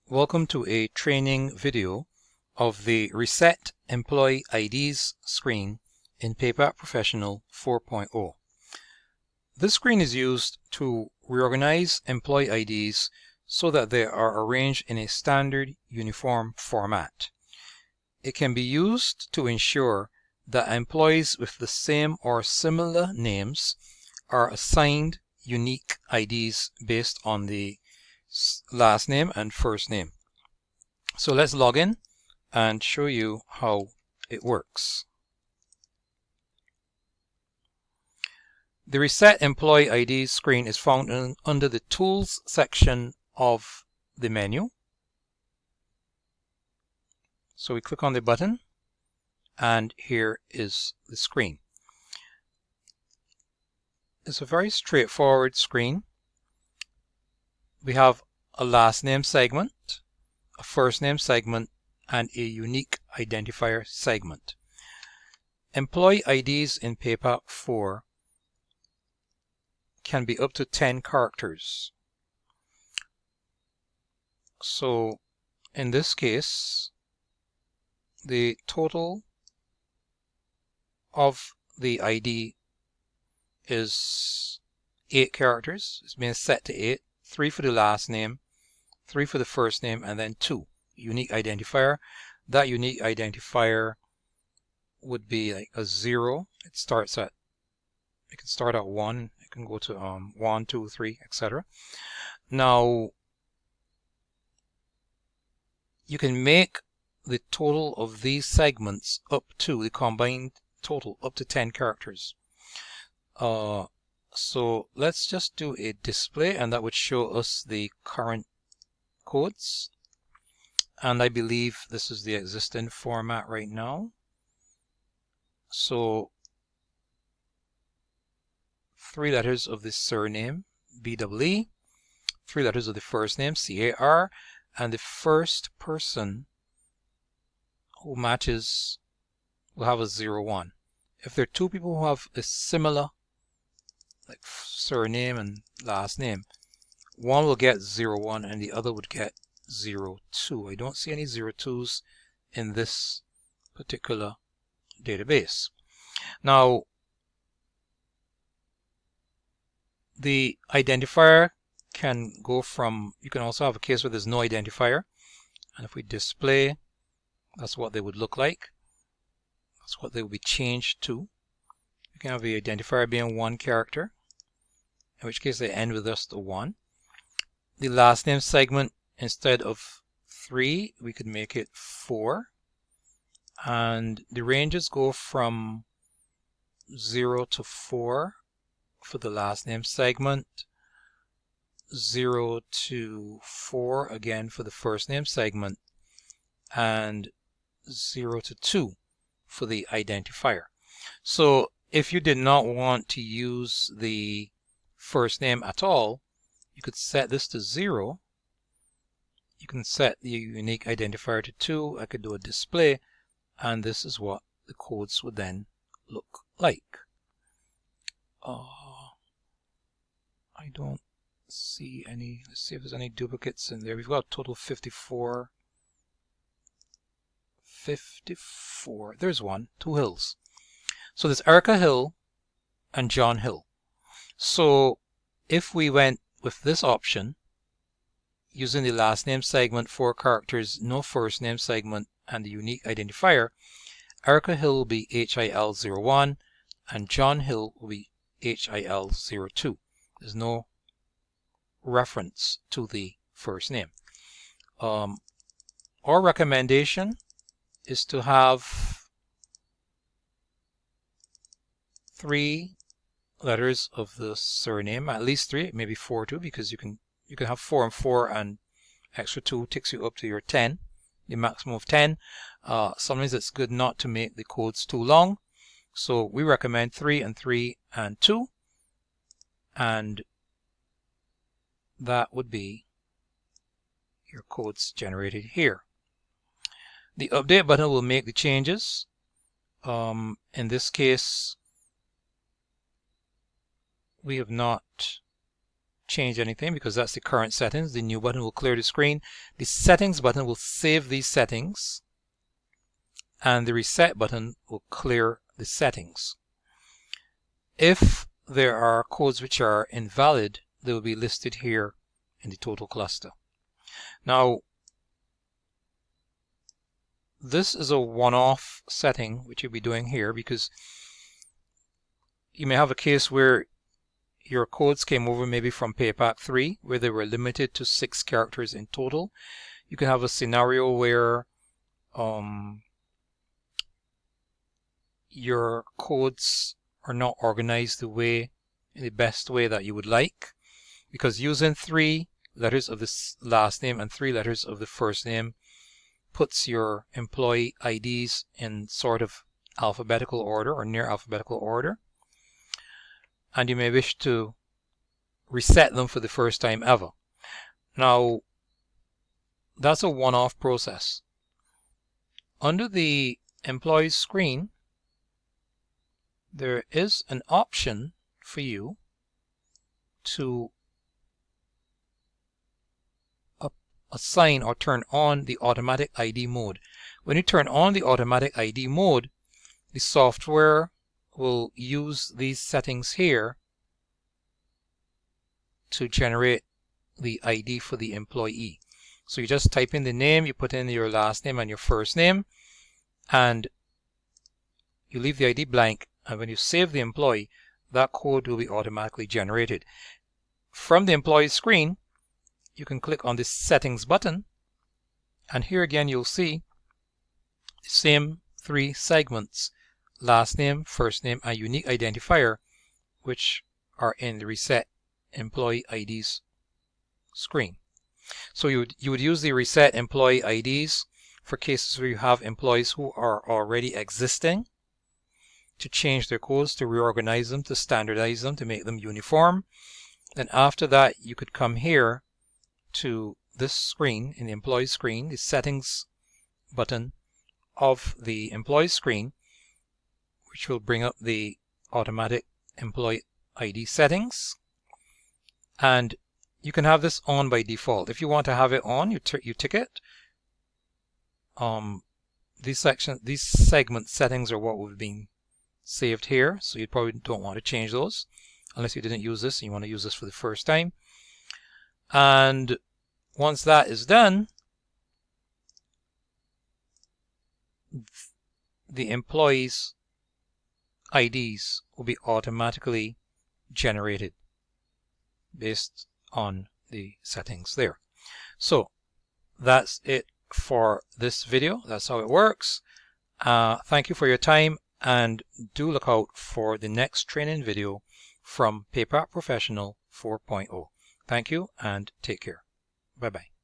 Welcome to a training video of the Reset Employee IDs screen in PayPak Professional 4.0. This screen is used to reorganize employee IDs so that they are arranged in a standard uniform format. It can be used to ensure that employees with the same or similar names are assigned unique IDs based on the last name and first name. So let's log in and show you how it works. The Reset Employee IDs screen is found under the Tools section of the menu. So we click on the button and here is the screen. It's a very straightforward screen. We have a last name segment, a first name segment, and a unique identifier segment. Employee IDs in PayPak 4 can be up to 10 characters. So in this case, the total of the ID is 8 characters. It's been set to 8, 3 for the last name, 3 for the first name, and then 2 unique identifier. That unique identifier would be like a 0. It can start at 1. It can go to 1, 2, 3, etc. Now you can make the total of these segments up to the combined total up to 10 characters. So let's just do a display, and that would show us the current codes. And I believe this is the existing format right now. So 3 letters of the surname, BWE, 3 letters of the first name, CAR, and the first person who matches will have a 01. If there are 2 people who have a similar like surname and last name, one will get 01 and the other would get 02. I don't see any 02s in this particular database. Now, the identifier can go from, you can also have a case where there's no identifier, and if we display, that's what they would look like. That's what they will be changed to. You can have the identifier being 1 character, in which case they end with just a 1. The last name segment, instead of 3, we could make it 4. And the ranges go from 0 to 4 for the last name segment, 0 to 4 again for the first name segment, and 0 to 2 for the identifier. So if you did not want to use the first name at all, you could set this to 0. You can set the unique identifier to 2. I could do a display, and this is what the codes would then look like. I don't see any. Let's see if there's any duplicates in there. We've got a total of 54. There's one. 2 Hills. So there's Erica Hill and John Hill. So if we went with this option, using the last name segment, 4 characters, no first name segment, and the unique identifier, Erica Hill will be HIL01 and John Hill will be HIL02. There's no reference to the first name. Our recommendation is to have 3 letters of the surname, at least 3, maybe 4 too, because you can have 4 and 4, and extra 2 takes you up to your 10, the maximum of 10. Sometimes it's good not to make the codes too long, so we recommend 3 and 3 and 2, and that would be your codes generated here. The update button will make the changes. In this case, we have not change anything because that's the current settings. The new button will clear the screen. The settings button will save these settings, and the reset button will clear the settings. If there are codes which are invalid, they will be listed here in the total cluster. Now, this is a one-off setting which you'll be doing here because you may have a case where your codes came over maybe from PayPak 3 where they were limited to 6 characters in total. You can have a scenario where your codes are not organized in the best way that you would like, because using 3 letters of the last name and 3 letters of the first name puts your employee IDs in sort of alphabetical order or near alphabetical order, and you may wish to reset them for the first time ever. Now, that's a one-off process. Under the employee screen, there is an option for you to assign or turn on the automatic ID mode. When you turn on the automatic ID mode, the software will use these settings here to generate the ID for the employee. So you just type in the name, you put in your last name and your first name, and you leave the ID blank, and when you save the employee, that code will be automatically generated. From the employee screen, you can click on the settings button, and here again you'll see the same 3 segments: last name, first name, and unique identifier, which are in the Reset Employee IDs screen. So you would use the Reset Employee IDs for cases where you have employees who are already existing, to change their codes, to reorganize them, to standardize them, to make them uniform. Then after that, you could come here to this screen, in the employee screen, the settings button of the employee screen, which will bring up the automatic employee ID settings, and you can have this on by default. If you want to have it on, you tick it. These segment settings are what we've been saved here, so you probably don't want to change those unless you didn't use this and you want to use this for the first time. And once that is done, the employees' IDs will be automatically generated based on the settings there. So that's it for this video. That's how it works. Thank you for your time, and do look out for the next training video from PayPak Professional 4.0. Thank you and take care. Bye-bye.